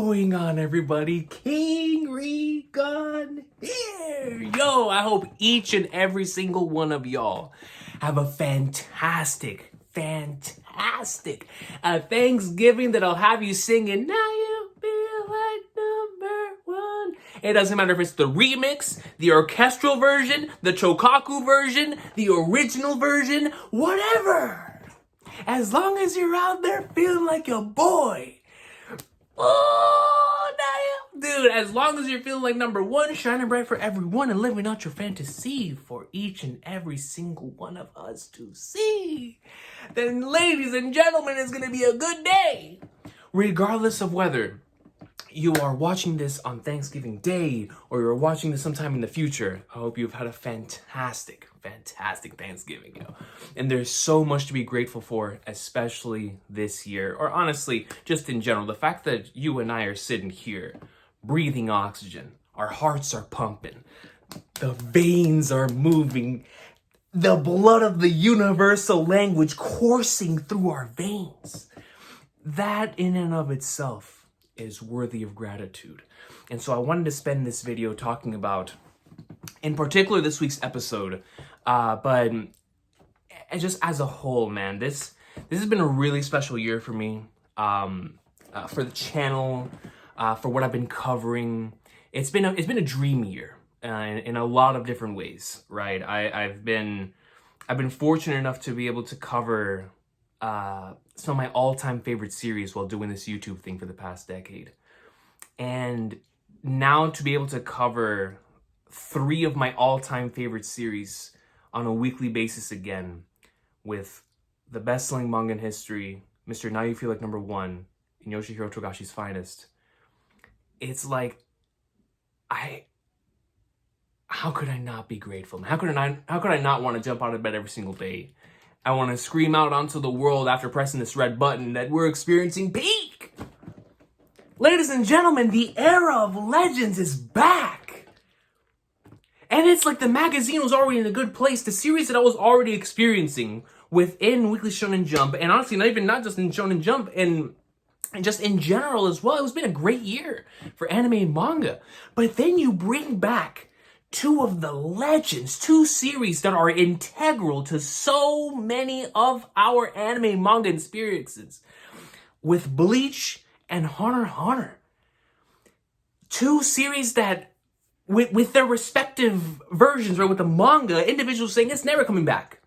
going on, everybody? King Recon here. Yo, I hope each and every single one of y'all have a fantastic Thanksgiving that'll have you singing, "Now you feel like number one." It doesn't matter if it's the remix, the orchestral version, the chokaku version, the original version, whatever. As long as you're out there feeling like your boy. Oh, damn. Dude, as long as you're feeling like number one, shining bright for everyone and living out your fantasy for each and every single one of us to see, then ladies and gentlemen, it's going to be a good day. Regardless of whether you are watching this on Thanksgiving Day or you're watching this sometime in the future, I hope you've had a fantastic Thanksgiving, yo. And there's so much to be grateful for, especially this year, or honestly, just in general. The fact that you and I are sitting here, breathing oxygen, our hearts are pumping, the veins are moving, the blood of the universal language coursing through our veins. That in and of itself is worthy of gratitude. And so I wanted to spend this video talking about, in particular, this week's episode, but just as a whole, man, this has been a really special year for me, for the channel, for what I've been covering. It's been a dream year in a lot of different ways, right? I've been fortunate enough to be able to cover some of my all-time favorite series while doing this YouTube thing for the past decade. And now to be able to cover 3 of my all-time favorite series on a weekly basis again with the best-selling manga in history, Mr. Now You Feel Like Number One, in Yoshihiro Togashi's finest. It's like, how could I not be grateful? How could I not want to jump out of bed every single day? I want to scream out onto the world after pressing this red button that we're experiencing peak. Ladies and gentlemen, the era of legends is back. And it's like the magazine was already in a good place. The series that I was already experiencing within Weekly Shonen Jump, and honestly, not just in Shonen Jump, and just in general as well. It's been a great year for anime and manga. But then you bring back 2 of the legends, 2 series that are integral to so many of our anime manga experiences, with Bleach and Hunter x Hunter. 2 series that, with their respective versions, right, with the manga, individuals saying it's never coming back.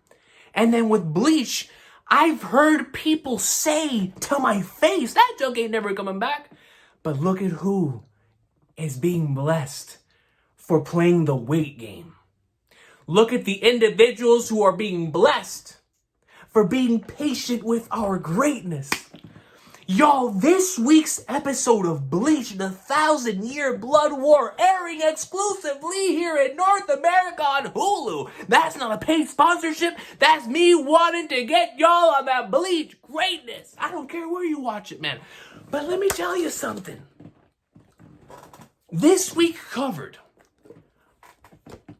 And then with Bleach, I've heard people say to my face, that junk ain't never coming back. But look at who is being blessed for playing the wait game. Look at the individuals who are being blessed for being patient with our greatness. Y'all, this week's episode of Bleach, the 1,000-Year Blood War, airing exclusively here in North America on Hulu. That's not a paid sponsorship. That's me wanting to get y'all on that Bleach greatness. I don't care where you watch it, man. But let me tell you something. This week covered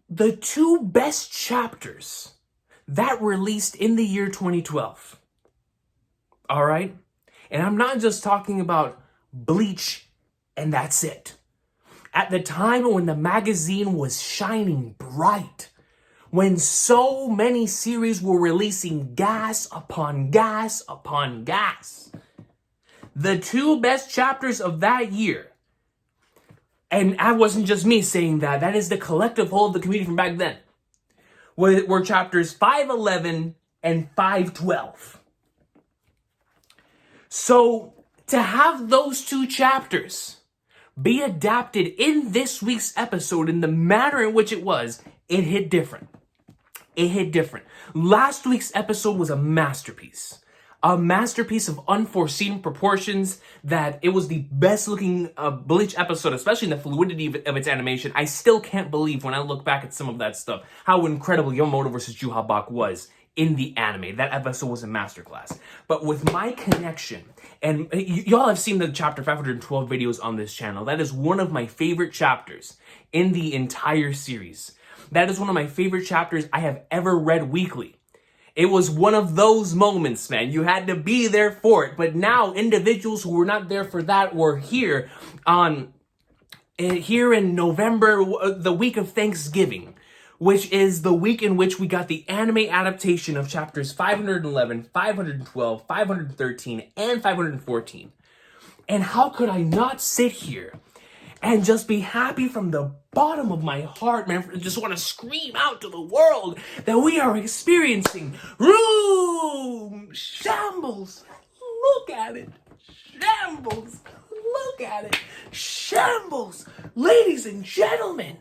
the 2 best chapters that released in the year 2012. All right? And I'm not just talking about Bleach and that's it. At the time when the magazine was shining bright, when so many series were releasing gas upon gas upon gas, the 2 best chapters of that year, and that wasn't just me saying that, that is the collective whole of the community from back then, were chapters 511 and 512. So, to have those 2 chapters be adapted in this week's episode in the manner in which it was, it hit different. It hit different. Last week's episode was a masterpiece. A masterpiece of unforeseen proportions, that it was the best looking Bleach episode, especially in the fluidity of its animation. I still can't believe when I look back at some of that stuff, how incredible Yomoto versus Juhabak was in the anime. That episode was a masterclass. But with my connection, and y'all have seen the chapter 512 videos on this channel, that is one of my favorite chapters in the entire series. That is one of my favorite chapters I have ever read weekly. It was one of those moments, man. You had to be there for it. But now individuals who were not there for that were here in November, the week of Thanksgiving, which is the week in which we got the anime adaptation of chapters 511, 512, 513, and 514. And how could I not sit here and just be happy from the bottom of my heart, man? Just want to scream out to the world that we are experiencing room shambles. Look at it. Shambles. Look at it. Shambles. Ladies and gentlemen,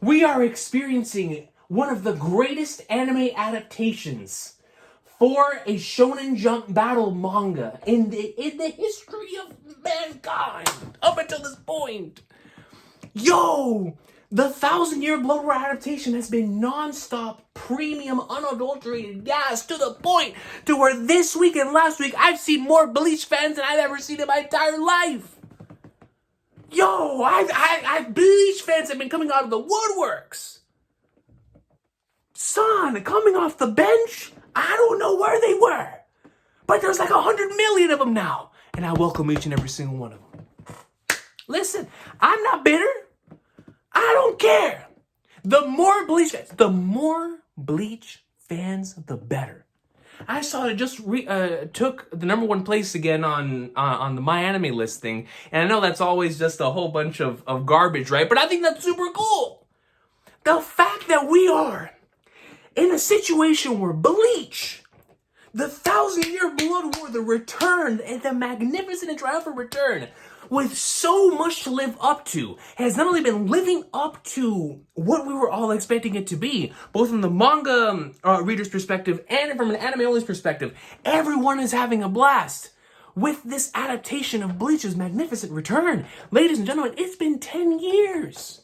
we are experiencing one of the greatest anime adaptations for a Shonen Jump battle manga in the history of mankind up until this point. Yo, the 1,000-Year Blood War adaptation has been non-stop, premium, unadulterated gas to the point to where this week and last week I've seen more Bleach fans than I've ever seen in my entire life. Yo, I've Bleach fans have been coming out of the woodworks. Son, coming off the bench, I don't know where they were, but there's like 100 million of them now, and I welcome each and every single one of them. Listen, I'm not bitter. I don't care. The more Bleach fans, the better. I saw it just took the #1 place again on the My Anime listing, and I know that's always just a whole bunch of garbage, right? But I think that's super cool. The fact that we are in a situation where Bleach, the 1,000-Year Blood War, the return, and the magnificent and triumphant return, with so much to live up to, has not only been living up to what we were all expecting it to be, both from the manga reader's perspective and from an anime-only's perspective. Everyone is having a blast with this adaptation of Bleach's magnificent return. Ladies and gentlemen, it's been 10 years.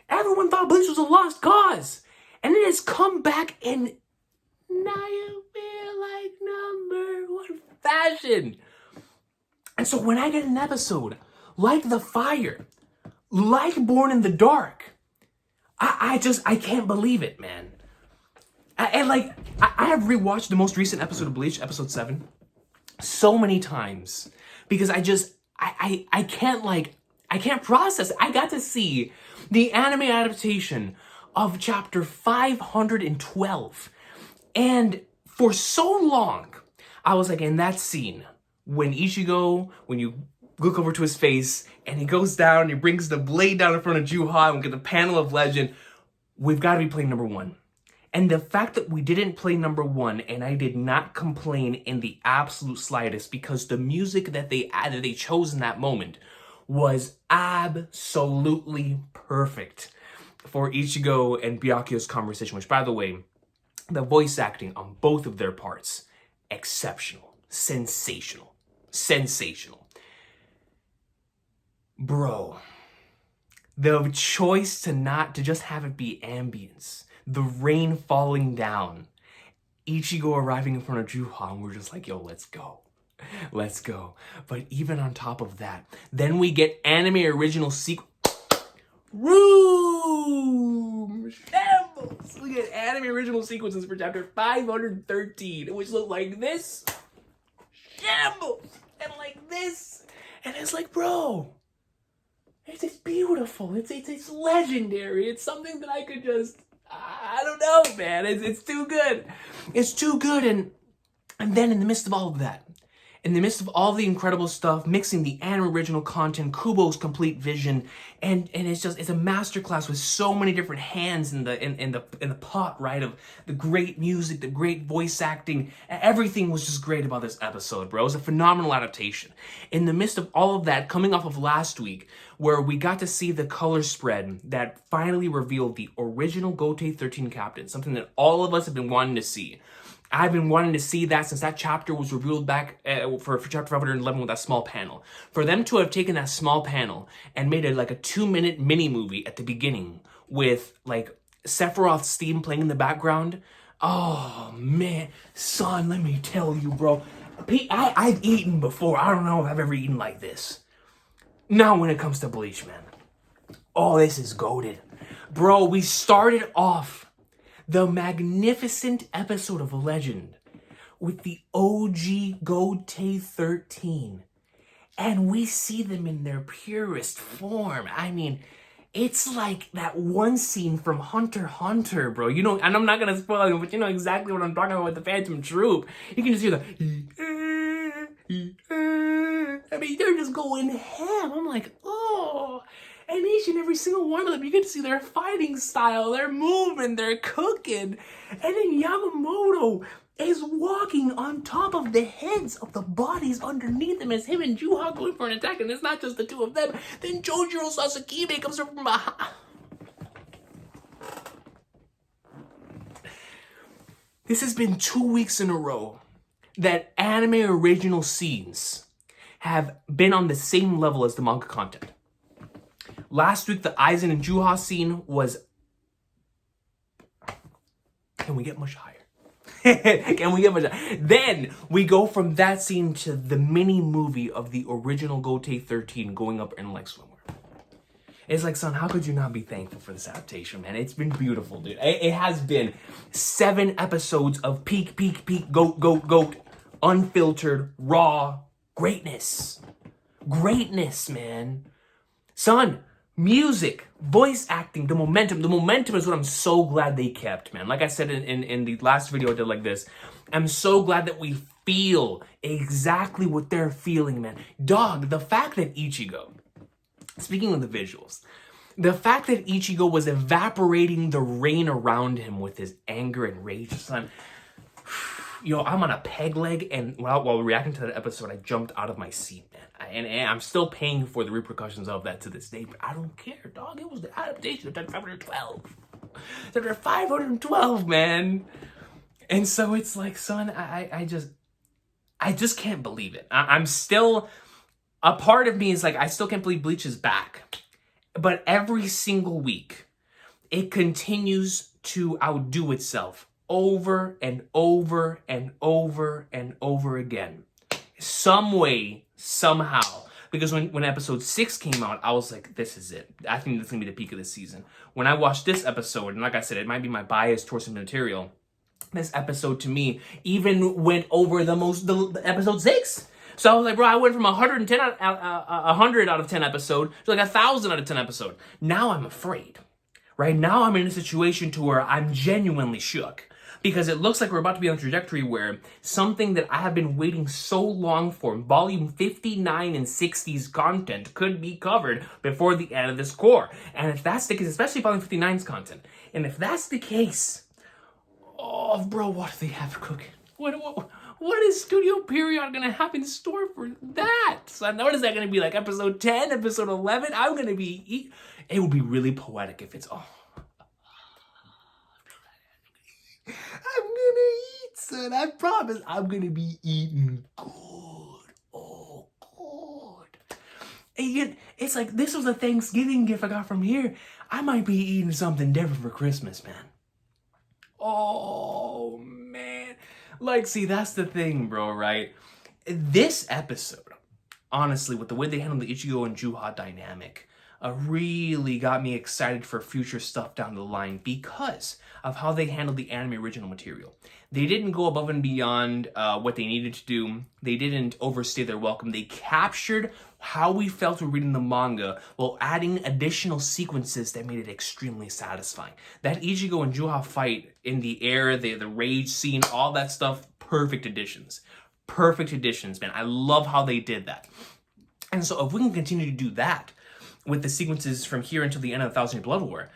Everyone thought Bleach was a lost cause, and it has come back in now you feel like #1 fashion. And so when I get an episode like The Fire, like Born in the Dark, I can't believe it, man. I have rewatched the most recent episode of Bleach, episode 7, so many times because I can't process it. I got to see the anime adaptation of chapter 512, and for so long I was like, in that scene when Ichigo, when you look over to his face and he goes down and he brings the blade down in front of Juha and we get the panel of legend, we've got to be playing #1. And the fact that we didn't play #1, and I did not complain in the absolute slightest, because the music that they chose in that moment was absolutely perfect for Ichigo and Byakuyo's conversation, which, by the way, the voice acting on both of their parts, exceptional, sensational. Bro, the choice to just have it be ambience, the rain falling down, Ichigo arriving in front of Juha, and we're just like, yo, let's go. But even on top of that, then we get anime original room shambles. We get anime original sequences for chapter 513, which look like this. Shambles! And like this. And it's like, bro, it's beautiful. It's legendary. It's something that I could just, I don't know, man. It's too good. It's too good. And then in the midst of all of that, in the midst of all the incredible stuff, mixing the anime original content, Kubo's complete vision, and it's a masterclass with so many different hands in the pot, right? Of the great music, the great voice acting, everything was just great about this episode, bro. It was a phenomenal adaptation. In the midst of all of that, coming off of last week, where we got to see the color spread that finally revealed the original Gotei 13 captain, something that all of us have been wanting to see. I've been wanting to see that since that chapter was revealed back for chapter 511 with that small panel. For them to have taken that small panel and made it like a 2-minute mini movie at the beginning with like Sephiroth's theme playing in the background. Oh man, son, let me tell you, bro. I've eaten before. I don't know if I've ever eaten like this. Now when it comes to Bleach, man. Oh, this is goated. Bro, we started off the magnificent episode of Legend with the OG Gotei 13. And we see them in their purest form. I mean, it's like that one scene from Hunter x Hunter, bro. You know, and I'm not gonna spoil it, but you know exactly what I'm talking about with the Phantom Troop. You can just hear the... I mean, they're just going ham. I'm like, oh. And each and every single one of them, you get to see their fighting style, their movement, their cooking. And then Yamamoto is walking on top of the heads of the bodies underneath him as him and Juha going for an attack, and it's not just the two of them. Then Jojiro Sasakime comes from behind. This has been 2 weeks in a row that anime original scenes have been on the same level as the manga content. Last week, the Aizen and Juha scene was... Can we get much higher? Can we get much higher? Then we go from that scene to the mini movie of the original Gotei 13 going up in like swimwear. It's like, son, how could you not be thankful for this adaptation, man? It's been beautiful, dude. It has been 7 episodes of peak, goat, unfiltered, raw greatness. Greatness, man. Son, music, voice acting, the momentum. The momentum is what I'm so glad they kept, man. Like I said in the last video I did like this, I'm so glad that we feel exactly what they're feeling, man. Dog, the fact that Ichigo, speaking of the visuals, the fact that Ichigo was evaporating the rain around him with his anger and rage, son. Yo, I'm on a peg leg, and while reacting to that episode, I jumped out of my seat, man. And I'm still paying for the repercussions of that to this day, but I don't care, dog. It was the adaptation of Chapter 512. Chapter 512, man. And so it's like, son, I just can't believe it. I'm still, a part of me is like, I still can't believe Bleach is back. But every single week, it continues to outdo itself over and over and over and over again. Some way, somehow. Because when episode 6 came out, I was like, this is it. I think this is going to be the peak of this season. When I watched this episode, and like I said, it might be my bias towards the material, this episode to me even went over the episode 6. So I was like, bro, I went from 100 out of 10 episode to like 1,000 out of 10 episode. Now I'm afraid. Right now I'm in a situation to where I'm genuinely shook. Because it looks like we're about to be on a trajectory where something that I have been waiting so long for, volume 59 and 60's content, could be covered before the end of this core. And if that's the case, especially volume 59's content, and if that's the case, oh, bro, what do they have cooking? What is Studio Period gonna have in store for that? So what is that gonna be, like episode 10, episode 11? I'm gonna be... It would be really poetic if it's... I'm gonna eat, son. I promise I'm gonna be eating good. Oh, good. And it's like, this was a Thanksgiving gift I got from here. I might be eating something different for Christmas, man. Oh, man. Like, see, that's the thing, bro, right? This episode, honestly, with the way they handled the Ichigo and Juha dynamic, really got me excited for future stuff down the line because of how they handled the anime original material. They didn't go above and beyond what they needed to do. They didn't overstay their welcome. They captured how we felt when reading the manga while adding additional sequences that made it extremely satisfying. That Ichigo and Juha fight in the air, the rage scene, all that stuff, perfect additions. Perfect additions, man. I love how they did that. And so if we can continue to do that with the sequences from here until the end of the 1,000 Year Blood War,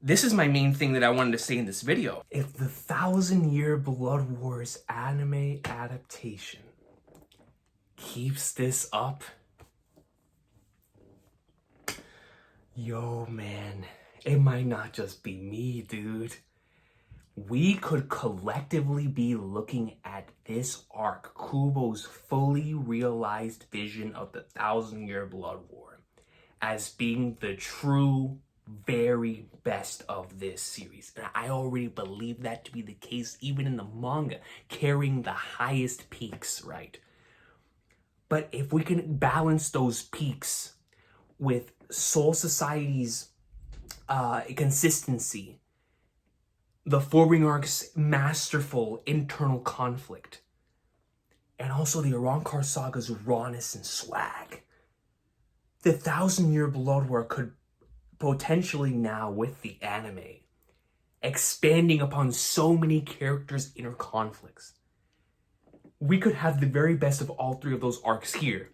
this is my main thing that I wanted to say in this video. If the 1,000 Year Blood Wars anime adaptation keeps this up, yo, man, it might not just be me, dude. We could collectively be looking at this arc, Kubo's fully realized vision of the 1,000 Year Blood War, as being the true, very best of this series. And I already believe that to be the case, even in the manga, carrying the highest peaks, right? But if we can balance those peaks with Soul Society's consistency the Four-Ring Arc's masterful internal conflict, and also the Arrancar Saga's rawness and swag. The Thousand Year Blood War could potentially now, with the anime, expanding upon so many characters' inner conflicts, we could have the very best of all three of those arcs here,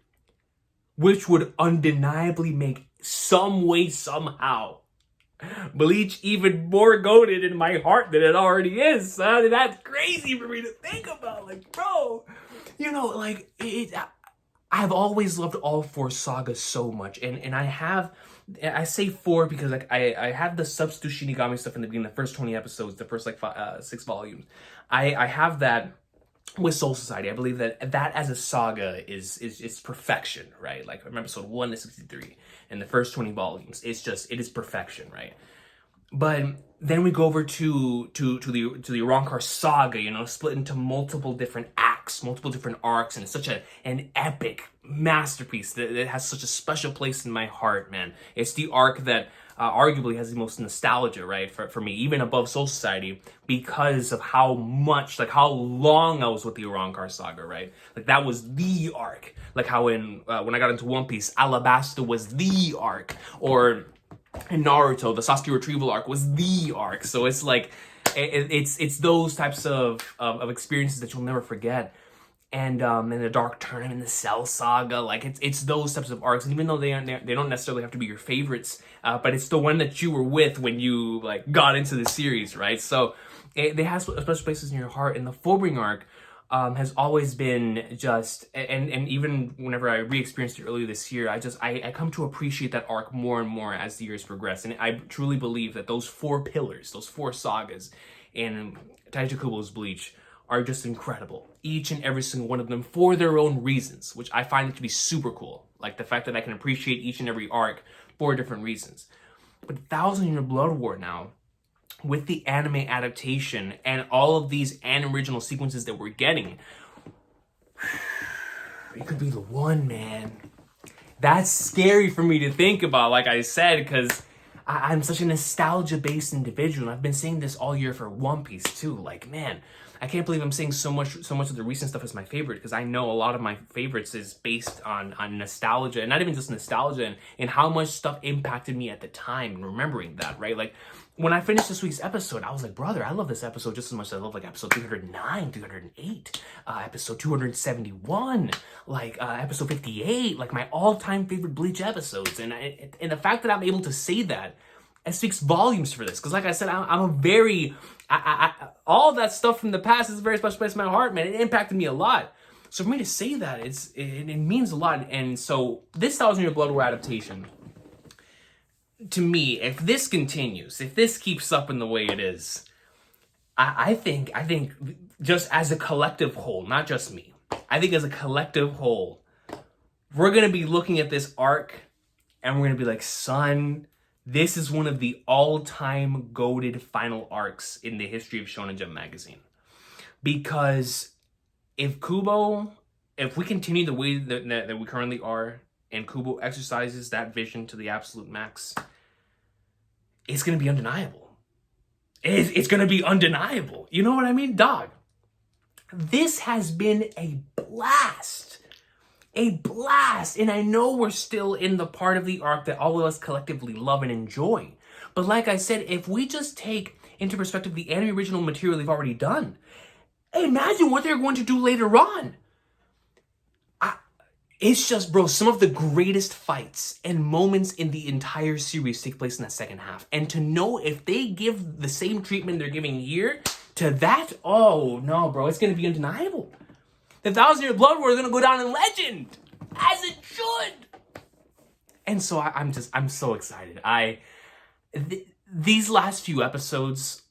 which would undeniably make some way, somehow, Bleach even more goated in my heart than it already is, son. And that's crazy for me to think about. Like, bro, you know, like, I've always loved all four sagas so much. And I say four because, like, I have the substitute Shinigami stuff in the beginning, the first 20 episodes, the first, like, 6 volumes. I have that with Soul Society. I believe that as a saga is perfection, right? Like, from episode 1 to 63 and the first 20 volumes, it is perfection, right? But then we go over to the Arrancar saga, you know, split into multiple different acts, multiple different arcs, and it's such an epic masterpiece that has such a special place in my heart, man. It's the arc that arguably has the most nostalgia, right, for me, even above Soul Society, because of how much, like, how long I was with the Arrancar saga, right? Like, that was the arc. Like how when I got into One Piece, Alabasta was the arc, or in Naruto, the Sasuke retrieval arc was the arc. So it's like, it's those types of experiences that you'll never forget. And in the Dark Tournament, the Cell Saga, like it's those types of arcs. And even though they don't necessarily have to be your favorites, but it's the one that you were with when you like got into the series, right? So they have special places in your heart. And the Four-Ring arc has always been just, and even whenever I re-experienced it earlier this year, I come to appreciate that arc more and more as the years progress. And I truly believe that those four pillars, those four sagas in Taichi Kubo's Bleach are just incredible. Each and every single one of them for their own reasons, which I find it to be super cool. Like the fact that I can appreciate each and every arc for different reasons. But Thousand Year Blood War now, with the anime adaptation and all of these original sequences that we're getting, it could be the one, man. That's scary for me to think about, like I said, because I'm such a nostalgia-based individual. And I've been saying this all year for One Piece too. Like, man, I can't believe I'm saying so much of the recent stuff is my favorite, because I know a lot of my favorites is based on nostalgia, and not even just nostalgia, and how much stuff impacted me at the time, and remembering that, right? Like, when I finished this week's episode, I was like, brother, I love this episode just as much as I love, like, episode 309, 308, episode 271, like, episode 58, like, my all-time favorite Bleach episodes. And the fact that I'm able to say that, it speaks volumes for this. Because, like I said, I'm a very... all that stuff from the past is a very special place in my heart, man. It impacted me a lot. So for me to say that, it means a lot. And so this Thousand Year Blood War adaptation, to me, if this continues, if this keeps up in the way it is, I think just as a collective whole, not just me, I think as a collective whole, we're going to be looking at this arc and we're going to be like, son, this is one of the all-time goated final arcs in the history of Shonen Jump magazine. Because if we continue the way that we currently are, and Kubo exercises that vision to the absolute max, it's going to be undeniable. It's going to be undeniable. You know what I mean? Dog, this has been a blast. A blast. And I know we're still in the part of the arc that all of us collectively love and enjoy. But like I said, if we just take into perspective the anime original material they've already done, imagine what they're going to do later on. It's just, bro, some of the greatest fights and moments in the entire series take place in that second half. And to know if they give the same treatment they're giving here to that, oh no, bro, it's going to be undeniable. The Thousand Year Blood War is going to go down in legend, as it should. And so I'm so excited. These last few episodes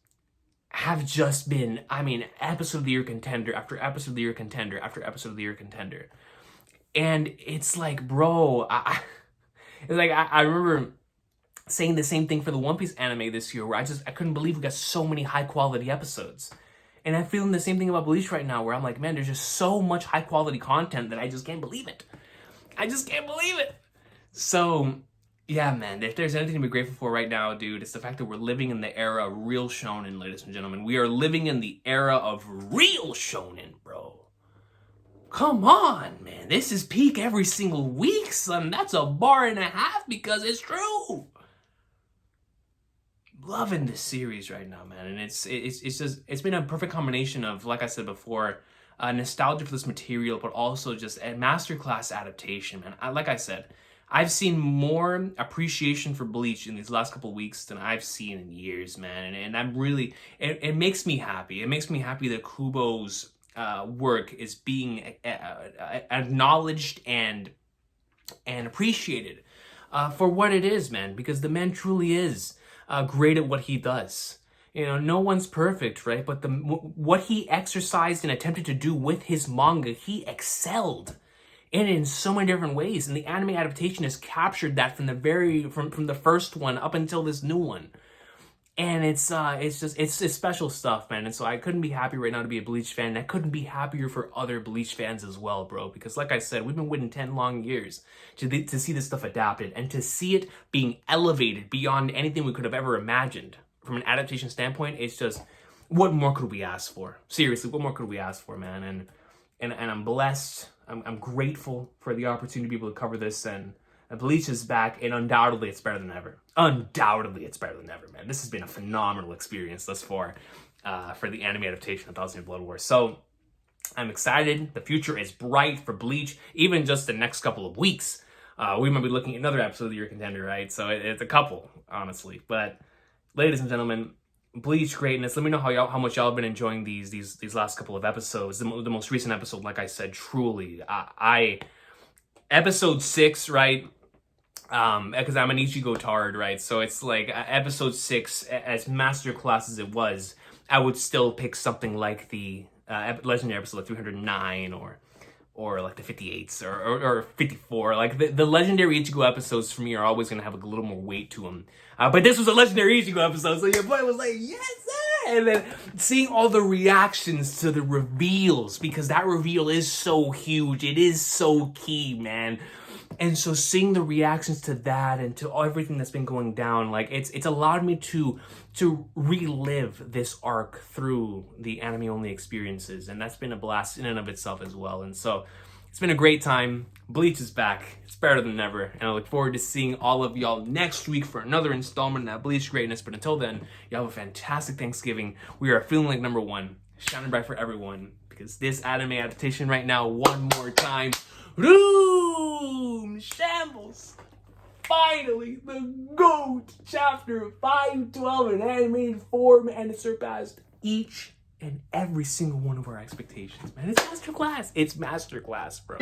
have just been, I mean, episode of the year contender after episode of the year contender after episode of the year contender. And it's like, bro, I remember saying the same thing for the One Piece anime this year, where I couldn't believe we got so many high quality episodes. And I'm feeling the same thing about Bleach right now, where I'm like, man, there's just so much high quality content that I just can't believe it. I just can't believe it. So, Yeah, man, if there's anything to be grateful for right now, dude, it's the fact that we're living in the era of real shonen, ladies and gentlemen. We are living in the era of real shonen, bro. Come on, man. This is peak every single week, son. That's a bar and a half because it's true. Loving this series right now, man. And it's just, it's been a perfect combination of, like I said before, nostalgia for this material, but also just a masterclass adaptation, man. Like I said, I've seen more appreciation for Bleach in these last couple of weeks than I've seen in years, man. And I'm really, it makes me happy. It makes me happy that Kubo's work is being acknowledged and appreciated for what it is, man. Because the man truly is great at what he does. You know, no one's perfect, right? But what he exercised and attempted to do with his manga, he excelled in so many different ways. And the anime adaptation has captured that from the first one up until this new one. And it's special stuff, man. And so I couldn't be happy right now to be a Bleach fan. And I couldn't be happier for other Bleach fans as well, bro. Because like I said, we've been waiting 10 long years to see this stuff adapted and to see it being elevated beyond anything we could have ever imagined. From an adaptation standpoint, it's just, what more could we ask for? Seriously, what more could we ask for, man? And I'm blessed. I'm grateful for the opportunity to be able to cover this, and Bleach is back, and undoubtedly it's better than ever. Undoubtedly it's better than ever, man. This has been a phenomenal experience thus far for the anime adaptation of Thousand Year Blood War. So I'm excited. The future is bright for Bleach, even just the next couple of weeks. We might be looking at another episode of Your Contender, right? So it's a couple, honestly. But ladies and gentlemen, Bleach greatness. Let me know how much y'all have been enjoying these last couple of episodes. The most recent episode, like I said, truly, episode 6, right? Because I'm an Ichigo tard, right? So it's like episode 6, as masterclass as it was, I would still pick something like the legendary episode like 309 or like the 58s or 54. Like the legendary Ichigo episodes for me are always gonna have a little more weight to them. But this was a legendary Ichigo episode, so your boy was like, yes, sir! And then seeing all the reactions to the reveals, because that reveal is so huge. It is so key, man. And so seeing the reactions to that and to everything that's been going down, like it's allowed me to relive this arc through the anime-only experiences. And that's been a blast in and of itself as well. And so it's been a great time. Bleach is back. It's better than ever. And I look forward to seeing all of y'all next week for another installment of that Bleach greatness. But until then, y'all have a fantastic Thanksgiving. We are feeling like number one. Shining bright for everyone. Because this anime adaptation right now, one more time. Room Shambles. Finally, the GOAT chapter 512 in animated form, and it surpassed each and every single one of our expectations, man. It's masterclass. It's masterclass, bro.